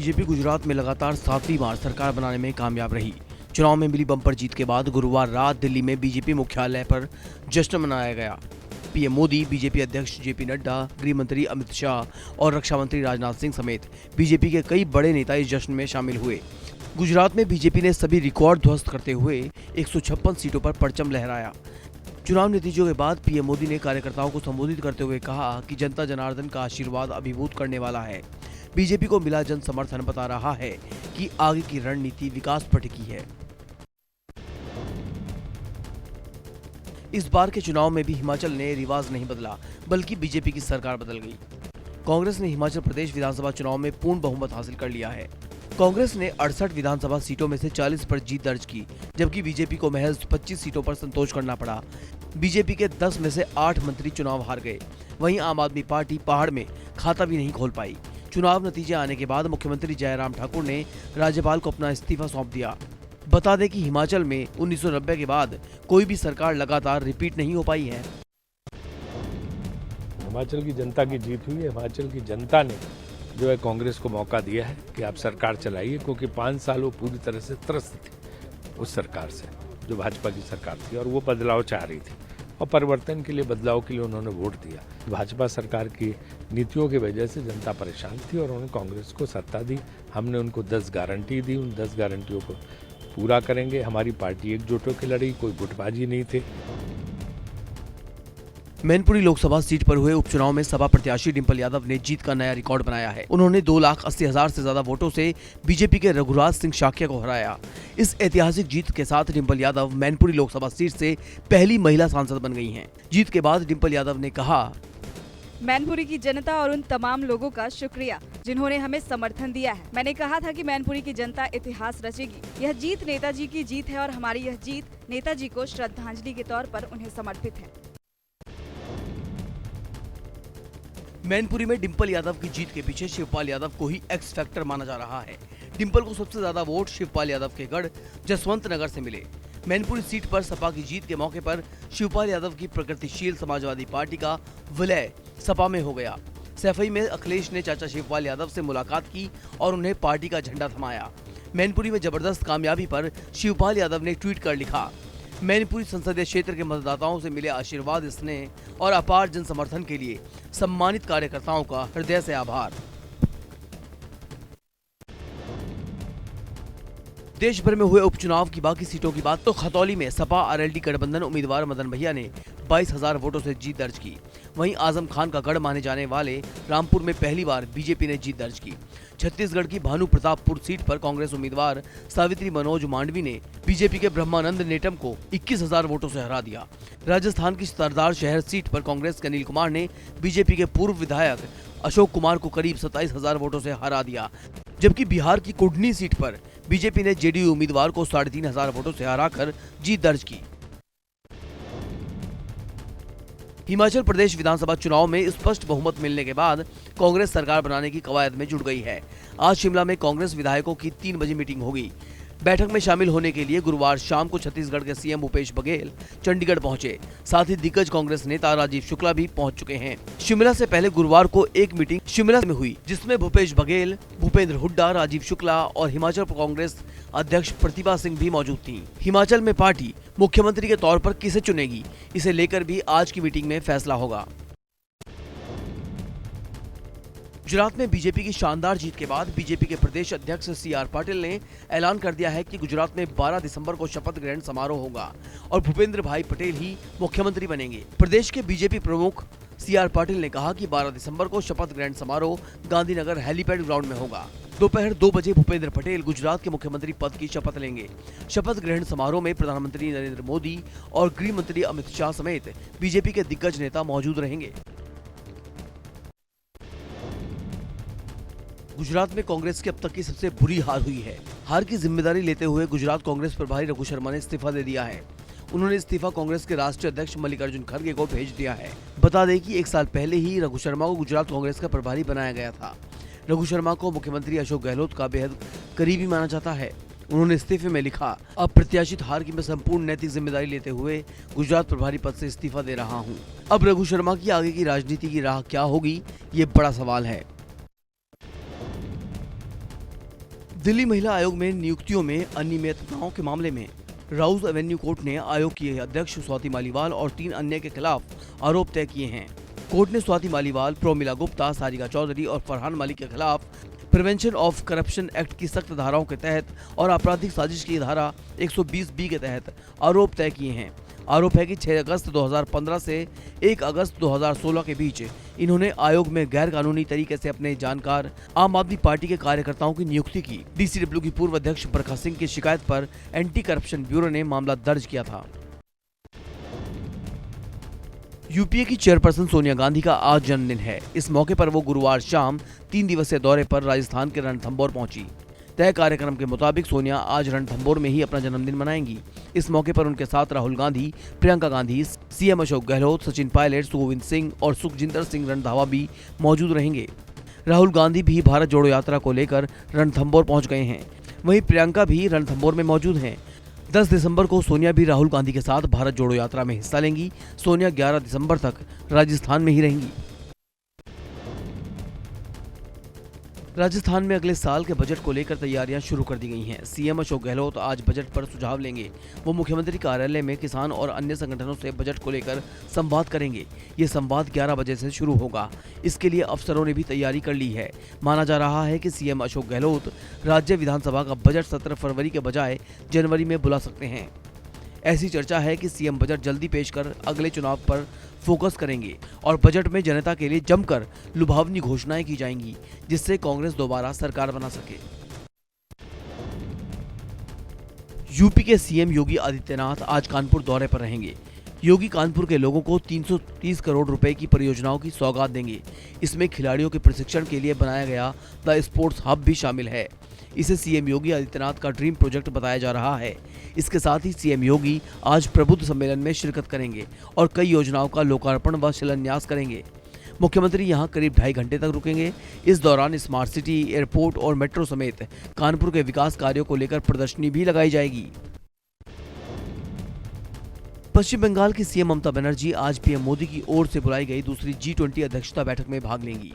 BJP Gujarat में लगातार 7वीं बार सरकार बनाने में कामयाब रही। चुनाव में मिली बम्पर जीत के बाद गुरुवार रात दिल्ली में बीजेपी मुख्यालय पर जश्न मनाया गया। पीएम मोदी, बीजेपी अध्यक्ष जेपी नड्डा, गृह मंत्री अमित शाह और रक्षा मंत्री राजनाथ सिंह समेत बीजेपी के कई बड़े नेता इस जश्न में शामिल हुए। गुजरात में बीजेपी ने सभी रिकॉर्ड ध्वस्त करते हुए 156 सीटों पर परचम लहराया। चुनाव नतीजों के बाद पीएम मोदी ने कार्यकर्ताओं को संबोधित करते हुए कहा कि जनता जनार्दन का आशीर्वाद अभिभूत करने वाला है। बीजेपी को मिला जन समर्थन बता रहा है कि आगे की रणनीति विकास पर टिकी है। इस बार के चुनाव में भी हिमाचल ने रिवाज नहीं बदला, बल्कि बीजेपी की सरकार बदल गई। कांग्रेस ने हिमाचल प्रदेश विधानसभा चुनाव में पूर्ण बहुमत हासिल कर लिया है। कांग्रेस ने 68 विधानसभा सीटों में से 40 पर जीत दर्ज की, जबकि बीजेपी को महज 25 सीटों पर संतोष करना पड़ा। बीजेपी के 10 में से 8 मंत्री चुनाव हार गए। वहीं आम आदमी पार्टी पहाड़ में खाता भी नहीं खोल पाई। चुनाव नतीजे आने के बाद मुख्यमंत्री जयराम ठाकुर ने राज्यपाल को अपना इस्तीफा सौंप दिया। बता दें कि हिमाचल में 1990 के बाद कोई भी सरकार लगातार रिपीट नहीं हो पाई है। हिमाचल की जनता की जीत हुई है। हिमाचल की जनता ने जो है कांग्रेस को मौका दिया है कि आप सरकार चलाइए, क्योंकि 5 साल वो पूरी तरह से त्रस्त थी उस सरकार से, जो भाजपा की सरकार थी, और वो बदलाव चाह रही थी और परिवर्तन के लिए, बदलाव के लिए उन्होंने वोट दिया। भाजपा सरकार की नीतियों की वजह से जनता परेशान थी और उन्होंने कांग्रेस को सत्ता दी। हमने उनको 10 गारंटी दी, उन 10 गारंटियों को पूरा करेंगे। हमारी पार्टी एकजुट होकर लड़ी, कोई गुटबाजी नहीं थी। मैनपुरी लोकसभा सीट पर हुए उपचुनाव में सपा प्रत्याशी डिंपल यादव ने जीत का नया रिकॉर्ड बनाया है। उन्होंने 2,80,000 से ज्यादा वोटों से बीजेपी के रघुराज सिंह शाक्य को हराया। इस ऐतिहासिक जीत के साथ डिंपल यादव मैनपुरी लोकसभा सीट से पहली महिला सांसद बन गई हैं। जीत के बाद डिंपल यादव ने कहा, मैनपुरी की जनता और उन तमाम लोगों का शुक्रिया जिन्होंने हमें समर्थन दिया है। मैंने कहा था कि मैनपुरी की जनता इतिहास रचेगी। यह जीत नेताजी की जीत है और हमारी यह जीत नेताजी को श्रद्धांजलि के तौर पर उन्हें समर्पित है। मैनपुरी में डिंपल यादव की जीत के पीछे शिवपाल यादव को ही एक्स फैक्टर माना जा रहा है। डिंपल को सबसे ज्यादा वोट शिवपाल यादव के गढ़ जसवंत नगर से मिले। मैनपुरी सीट पर सपा की जीत के मौके पर शिवपाल यादव की प्रगतिशील समाजवादी पार्टी का विलय सपा में हो गया। सैफई में अखिलेश ने चाचा शिवपाल यादव से मुलाकात की और उन्हें पार्टी का झंडा थमाया। मैनपुरी में जबरदस्त कामयाबी पर शिवपाल यादव ने ट्वीट कर लिखा, मैनपुरी संसदीय क्षेत्र के मतदाताओं से मिले आशीर्वाद, स्नेह और अपार जन समर्थन के लिए सम्मानित कार्यकर्ताओं का हृदय से आभार। देश भर में हुए उपचुनाव की बाकी सीटों की बात तो खतौली में सपा आरएलडी गठबंधन उम्मीदवार मदन भैया ने 22,000 वोटों से जीत दर्ज की। वहीं आजम खान का गढ़ माने जाने वाले रामपुर में पहली बार बीजेपी ने जीत दर्ज की। छत्तीसगढ़ की भानु प्रतापपुर सीट पर कांग्रेस उम्मीदवार सावित्री मनोज मांडवी ने बीजेपी के ब्रह्मानंद नेटम को 21,000 वोटों से हरा दिया। राजस्थान की सरदार शहर सीट पर कांग्रेस के अनिल कुमार ने बीजेपी के पूर्व विधायक अशोक कुमार को करीब 27,000 वोटों से हरा दिया, जबकि बिहार की कुडनी सीट पर बीजेपी ने जेडीयू उम्मीदवार को 3,500 वोटों से हराकर जीत दर्ज की। हिमाचल प्रदेश विधानसभा चुनाव में स्पष्ट बहुमत मिलने के बाद कांग्रेस सरकार बनाने की कवायद में जुट गई है। आज शिमला में कांग्रेस विधायकों की 3 बजे मीटिंग होगी। बैठक में शामिल होने के लिए गुरुवार शाम को छत्तीसगढ़ के सीएम भूपेश बघेल चंडीगढ़ पहुंचे। साथ ही दिग्गज कांग्रेस नेता राजीव शुक्ला भी पहुंच चुके हैं। शिमला से पहले गुरुवार को एक मीटिंग शिमला में हुई, जिसमें भूपेश बघेल, भूपेंद्र हुड्डा, राजीव शुक्ला और हिमाचल कांग्रेस अध्यक्ष प्रतिभा सिंह भी मौजूद थी। हिमाचल में पार्टी मुख्यमंत्री के तौर पर किसे चुनेगी, इसे लेकर भी आज की मीटिंग में फैसला होगा। गुजरात में बीजेपी की शानदार जीत के बाद बीजेपी के प्रदेश अध्यक्ष सीआर पाटिल ने ऐलान कर दिया है कि गुजरात में 12 दिसंबर को शपथ ग्रहण समारोह होगा और भूपेंद्र भाई पटेल ही मुख्यमंत्री बनेंगे। प्रदेश के बीजेपी प्रमुख सीआर पाटिल ने कहा कि 12 दिसंबर को शपथ ग्रहण समारोह गांधीनगर हेलीपैड ग्राउंड में होगा। दोपहर 2 बजे भूपेंद्र पटेल गुजरात के मुख्यमंत्री पद की शपथ लेंगे। शपथ ग्रहण समारोह में प्रधानमंत्री नरेंद्र मोदी और गृह मंत्री अमित शाह समेत बीजेपी के दिग्गज नेता मौजूद रहेंगे। गुजरात में कांग्रेस की अब तक की सबसे बुरी हार हुई है। हार की जिम्मेदारी लेते हुए गुजरात कांग्रेस प्रभारी रघु शर्मा ने इस्तीफा दे दिया है। उन्होंने इस्तीफा कांग्रेस के राष्ट्रीय अध्यक्ष मल्लिकार्जुन खड़गे को भेज दिया है। बता दें कि 1 साल पहले ही रघु शर्मा को गुजरात कांग्रेस का प्रभारी बनाया गया था। रघु शर्मा को मुख्यमंत्री अशोक गहलोत का बेहद करीबी माना जाता है। उन्होंने इस्तीफे में लिखा, अप्रत्याशित हार की मैं संपूर्ण नैतिक जिम्मेदारी लेते हुए गुजरात प्रभारी पद से इस्तीफा दे रहा हूं। अब रघु शर्मा की आगे की राजनीति की राह क्या होगी, ये बड़ा सवाल है। दिल्ली महिला आयोग में नियुक्तियों में अनियमितताओं के मामले में राउज एवेन्यू कोर्ट ने आयोग की अध्यक्ष स्वाति मालीवाल और 3 अन्य के खिलाफ आरोप तय किए हैं। कोर्ट ने स्वाति मालीवाल, प्रोमिला गुप्ता, सारिका चौधरी और फरहान मलिक के खिलाफ प्रिवेंशन ऑफ करप्शन एक्ट की सख्त धाराओं के तहत और आपराधिक साजिश की धारा 120B के तहत आरोप तय किए हैं। आरोप है कि 6 अगस्त 2015 से 1 अगस्त 2016 के बीच इन्होंने आयोग में गैर कानूनी तरीके से अपने जानकार आम आदमी पार्टी के कार्यकर्ताओं की नियुक्ति की। DCW की पूर्व अध्यक्ष बरखा सिंह की शिकायत पर एंटी करप्शन ब्यूरो ने मामला दर्ज किया था। यूपीए की चेयरपर्सन सोनिया गांधी का आज जन्मदिन है। इस मौके पर वो गुरुवार शाम 3 दिवसीय दौरे पर राजस्थान के रणथंभौर पहुंची। तय कार्यक्रम के मुताबिक सोनिया आज रणथंभौर में ही अपना जन्मदिन मनाएंगी। इस मौके पर उनके साथ राहुल गांधी, प्रियंका गांधी, सीएम अशोक गहलोत, सचिन पायलट, सुखविंदर सिंह और सुखजिंदर सिंह रणधावा भी मौजूद रहेंगे। राहुल गांधी भी भारत जोड़ो यात्रा को लेकर रणथंभौर पहुंच गए हैं। वहीं प्रियंका भी रणथंभौर में मौजूद हैं। 10 दिसंबर को सोनिया भी राहुल गांधी के साथ भारत जोड़ो यात्रा में हिस्सा लेंगी। सोनिया 11 दिसंबर तक राजस्थान में ही रहेंगी। राजस्थान में अगले साल के बजट को लेकर तैयारियां शुरू कर दी गई हैं। सीएम अशोक गहलोत आज बजट पर सुझाव लेंगे। वो मुख्यमंत्री कार्यालय में किसान और अन्य संगठनों से बजट को लेकर संवाद करेंगे। ये संवाद 11 बजे से शुरू होगा। इसके लिए अफसरों ने भी तैयारी कर ली है। माना जा रहा है कि सीएम अशोक गहलोत राज्य विधानसभा का बजट 17 फरवरी के बजाय जनवरी में बुला सकते हैं। ऐसी चर्चा है कि सीएम बजट जल्दी पेश कर अगले चुनाव पर फोकस करेंगे और बजट में जनता के लिए जमकर लुभावनी घोषणाएं की जाएंगी, जिससे कांग्रेस दोबारा सरकार बना सके। यूपी के सीएम योगी आदित्यनाथ आज कानपुर दौरे पर रहेंगे। योगी कानपुर के लोगों को 330 करोड़ रुपए की परियोजनाओं की सौगात देंगे। इसमें खिलाड़ियों के प्रशिक्षण के लिए बनाया गया द स्पोर्ट्स हब भी शामिल है। इसे सीएम योगी आदित्यनाथ का ड्रीम प्रोजेक्ट बताया जा रहा है। इसके साथ ही सीएम योगी आज प्रबुद्ध सम्मेलन में शिरकत करेंगे और कई योजनाओं का लोकार्पण व शिलान्यास करेंगे। मुख्यमंत्री यहां करीब 2.5 घंटे तक रुकेंगे। इस दौरान स्मार्ट सिटी, एयरपोर्ट और मेट्रो समेत कानपुर के विकास कार्यों को लेकर प्रदर्शनी भी लगाई जाएगी। पश्चिम बंगाल की सीएम ममता बनर्जी आज पीएम मोदी की ओर से बुलाई गई दूसरी G20 अध्यक्षता बैठक में भाग लेंगी।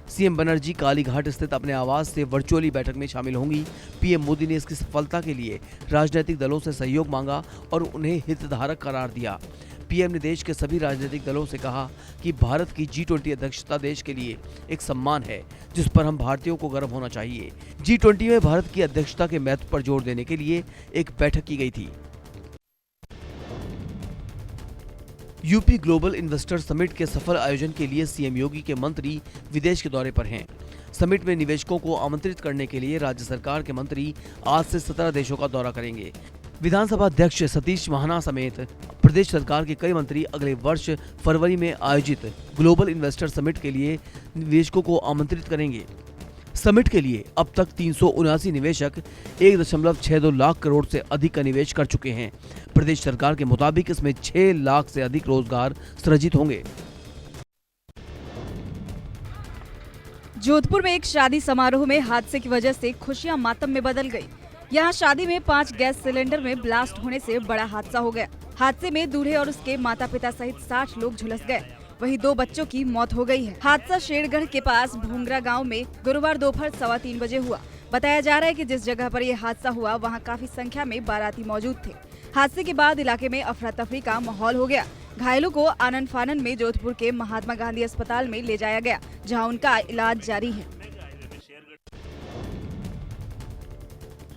सीएम बनर्जी कालीघाट स्थित अपने आवास से वर्चुअली बैठक में शामिल होंगी। पीएम मोदी ने इसकी सफलता के लिए राजनीतिक दलों से सहयोग मांगा और उन्हें हितधारक करार दिया। पीएम ने देश के सभी राजनीतिक दलों से कहा कि भारत की G20 अध्यक्षता देश के लिए एक सम्मान है, जिस पर हम भारतीयों को गर्व होना चाहिए। G20 में भारत की अध्यक्षता के महत्व पर जोर देने के लिए एक बैठक की गई थी। यूपी ग्लोबल इन्वेस्टर समिट के सफल आयोजन के लिए सीएम योगी के मंत्री विदेश के दौरे पर हैं। समिट में निवेशकों को आमंत्रित करने के लिए राज्य सरकार के मंत्री आज से 17 देशों का दौरा करेंगे। विधानसभा अध्यक्ष सतीश महाना समेत प्रदेश सरकार के कई मंत्री अगले वर्ष फरवरी में आयोजित ग्लोबल इन्वेस्टर समिट के लिए निवेशकों को आमंत्रित करेंगे। समिट के लिए अब तक 379 निवेशक 1.62 लाख करोड़ से अधिक का निवेश कर चुके हैं। प्रदेश सरकार के मुताबिक इसमें 6 लाख से अधिक रोजगार सृजित होंगे। जोधपुर में एक शादी समारोह में हादसे की वजह से खुशियां मातम में बदल गई। यहां शादी में 5 गैस सिलेंडर में ब्लास्ट होने से बड़ा हादसा हो गया। हादसे में दूल्हे और उसके माता पिता सहित 60 लोग झुलस गए। वहीं 2 बच्चों की मौत हो गई है। हादसा शेरगढ़ के पास भूंगरा गांव में गुरुवार दोपहर 3:15 बजे हुआ। बताया जा रहा है कि जिस जगह पर यह हादसा हुआ वहां काफी संख्या में बाराती मौजूद थे। हादसे के बाद इलाके में अफरा तफरी का माहौल हो गया। घायलों को आनन फानन में जोधपुर के महात्मा गांधी अस्पताल में ले जाया गया, जहां उनका इलाज जारी है।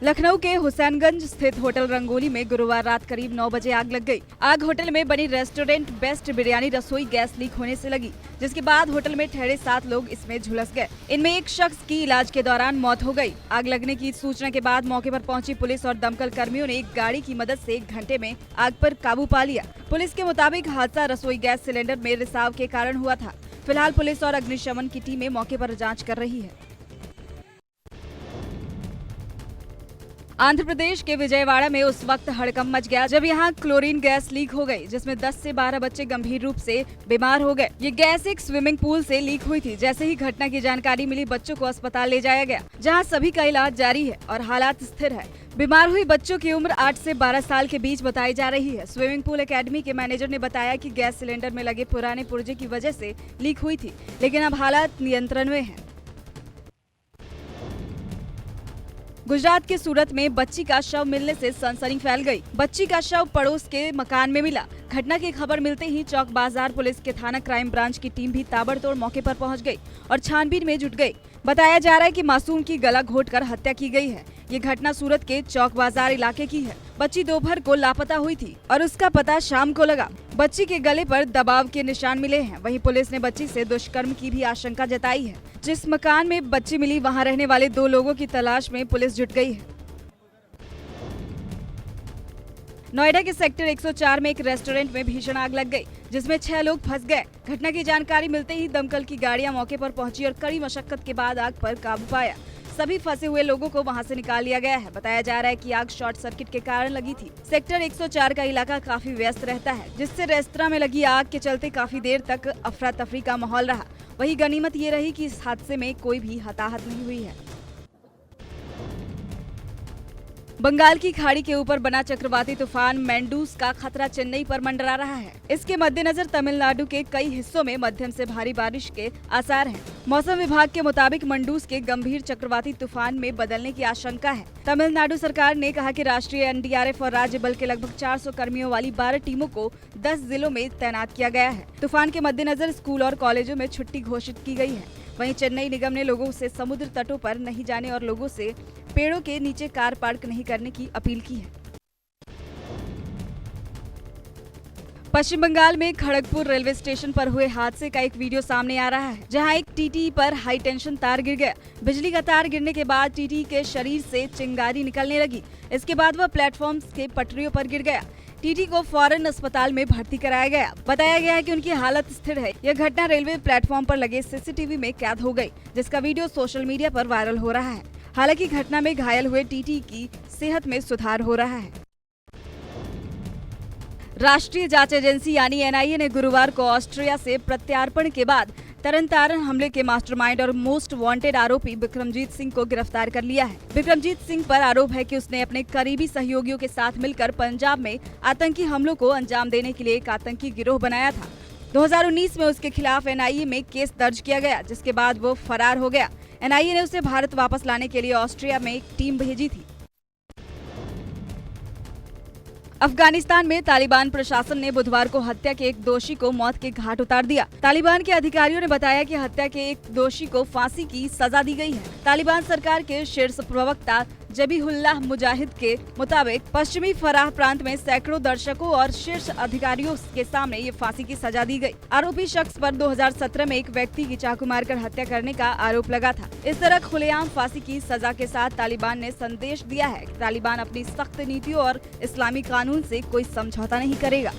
लखनऊ के हुसैनगंज स्थित होटल रंगोली में गुरुवार रात करीब 9 बजे आग लग गई। आग होटल में बनी रेस्टोरेंट बेस्ट बिरयानी रसोई गैस लीक होने से लगी, जिसके बाद होटल में ठहरे 7 लोग इसमें झुलस गए। इनमें एक शख्स की इलाज के दौरान मौत हो गई। आग लगने की सूचना के बाद मौके पर पहुंची पुलिस और दमकल कर्मियों ने एक गाड़ी की मदद से 1 घंटे में आग पर काबू पा लिया। पुलिस के मुताबिक हादसा रसोई गैस सिलेंडर में रिसाव के कारण हुआ था। फिलहाल पुलिस और अग्निशमन की टीमें मौके पर जाँच कर रही है। आंध्र प्रदेश के विजयवाड़ा में उस वक्त हड़कंप मच गया जब यहां क्लोरीन गैस लीक हो गई, जिसमें 10 से 12 बच्चे गंभीर रूप से बीमार हो गए। ये गैस एक स्विमिंग पूल से लीक हुई थी। जैसे ही घटना की जानकारी मिली, बच्चों को अस्पताल ले जाया गया, जहां सभी का इलाज जारी है और हालात स्थिर है। बीमार हुई बच्चों की उम्र 8 से 12 साल के बीच बताई जा रही है। स्विमिंग पूल एकेडमी के मैनेजर ने बताया कि गैस सिलेंडर में लगे पुराने पुर्जे की वजह से लीक हुई थी, लेकिन अब हालात नियंत्रण में है। गुजरात के सूरत में बच्ची का शव मिलने से सनसनी फैल गई। बच्ची का शव पड़ोस के मकान में मिला। घटना की खबर मिलते ही चौक बाजार पुलिस के थाना क्राइम ब्रांच की टीम भी ताबड़तोड़ मौके पर पहुंच गई और छानबीन में जुट गई। बताया जा रहा है कि मासूम की गला घोंटकर हत्या की गई है। ये घटना सूरत के चौक बाजार इलाके की है। बच्ची दोपहर को लापता हुई थी और उसका पता शाम को लगा। बच्ची के गले पर दबाव के निशान मिले हैं। वहीं पुलिस ने बच्ची से दुष्कर्म की भी आशंका जताई है। जिस मकान में बच्ची मिली वहां रहने वाले 2 लोगों की तलाश में पुलिस जुट गई है। नोएडा के सेक्टर 104 में एक रेस्टोरेंट में भीषण आग लग गई, जिसमें 6 लोग फंस गए। घटना की जानकारी मिलते ही दमकल की गाड़ियां मौके पर पहुंची और कड़ी मशक्कत के बाद आग पर काबू पाया। सभी फंसे हुए लोगों को वहां से निकाल लिया गया है। बताया जा रहा है कि आग शॉर्ट सर्किट के कारण लगी थी। सेक्टर 104 का इलाका काफी व्यस्त रहता है, जिससे रेस्तरां में लगी आग के चलते काफी देर तक अफरा तफरी का माहौल रहा। वहीं गनीमत ये रही कि इस हादसे में कोई भी हताहत नहीं हुई है। बंगाल की खाड़ी के ऊपर बना चक्रवाती तूफान मैंडूस का खतरा चेन्नई पर मंडरा रहा है। इसके मद्देनजर तमिलनाडु के कई हिस्सों में मध्यम से भारी बारिश के आसार हैं। मौसम विभाग के मुताबिक मंडूस के गंभीर चक्रवाती तूफान में बदलने की आशंका है। तमिलनाडु सरकार ने कहा कि राष्ट्रीय एनडीआरएफ और राज्य बल के लगभग 400 कर्मियों वाली 12 टीमों को 10 जिलों में तैनात किया गया है। तूफान के मद्देनजर स्कूल और कॉलेजों में छुट्टी घोषित की गई है। वहीं चेन्नई निगम ने लोगों से समुद्र तटों पर नहीं जाने और लोगों से पेड़ों के नीचे कार पार्क नहीं करने की अपील की है। पश्चिम बंगाल में खड़गपुर रेलवे स्टेशन पर हुए हादसे का एक वीडियो सामने आ रहा है, जहां एक टीटी पर हाई टेंशन तार गिर गया। बिजली का तार गिरने के बाद टीटी के शरीर से चिंगारी निकलने लगी। इसके बाद वह प्लेटफॉर्म के पटरियों पर गिर गया। टीटी को फौरन अस्पताल में भर्ती कराया गया। बताया गया है कि उनकी हालत स्थिर है। यह घटना रेलवे प्लेटफॉर्म पर लगे सीसीटीवी में कैद हो गई, जिसका वीडियो सोशल मीडिया पर वायरल हो रहा है। हालांकि घटना में घायल हुए टीटी की सेहत में सुधार हो रहा है। राष्ट्रीय जांच एजेंसी यानी एनआईए ने गुरुवार को ऑस्ट्रिया से प्रत्यार्पण के बाद तरन हमले के मास्टरमाइंड और मोस्ट वांटेड आरोपी विक्रमजीत सिंह को गिरफ्तार कर लिया है। विक्रमजीत सिंह पर आरोप है कि उसने अपने करीबी सहयोगियों के साथ मिलकर पंजाब में आतंकी हमलों को अंजाम देने के लिए एक आतंकी गिरोह बनाया था। 2019 में उसके खिलाफ एनआईए में केस दर्ज किया गया, जिसके बाद वो फरार हो गया। एनआईए ने उसे भारत वापस लाने के लिए ऑस्ट्रिया में एक टीम भेजी थी। अफगानिस्तान में तालिबान प्रशासन ने बुधवार को हत्या के एक दोषी को मौत के घाट उतार दिया। तालिबान के अधिकारियों ने बताया कि हत्या के एक दोषी को फांसी की सजा दी गई है। तालिबान सरकार के शीर्ष प्रवक्ता जबीहुल्लाह मुजाहिद के मुताबिक पश्चिमी फराह प्रांत में सैकड़ों दर्शकों और शीर्ष अधिकारियों के सामने ये फांसी की सजा दी गई। आरोपी शख्स पर 2017 में एक व्यक्ति की चाकू मारकर हत्या करने का आरोप लगा था। इस तरह खुलेआम फांसी की सजा के साथ तालिबान ने संदेश दिया है कि तालिबान अपनी सख्त नीतियों और इस्लामी कानून से कोई समझौता नहीं करेगा।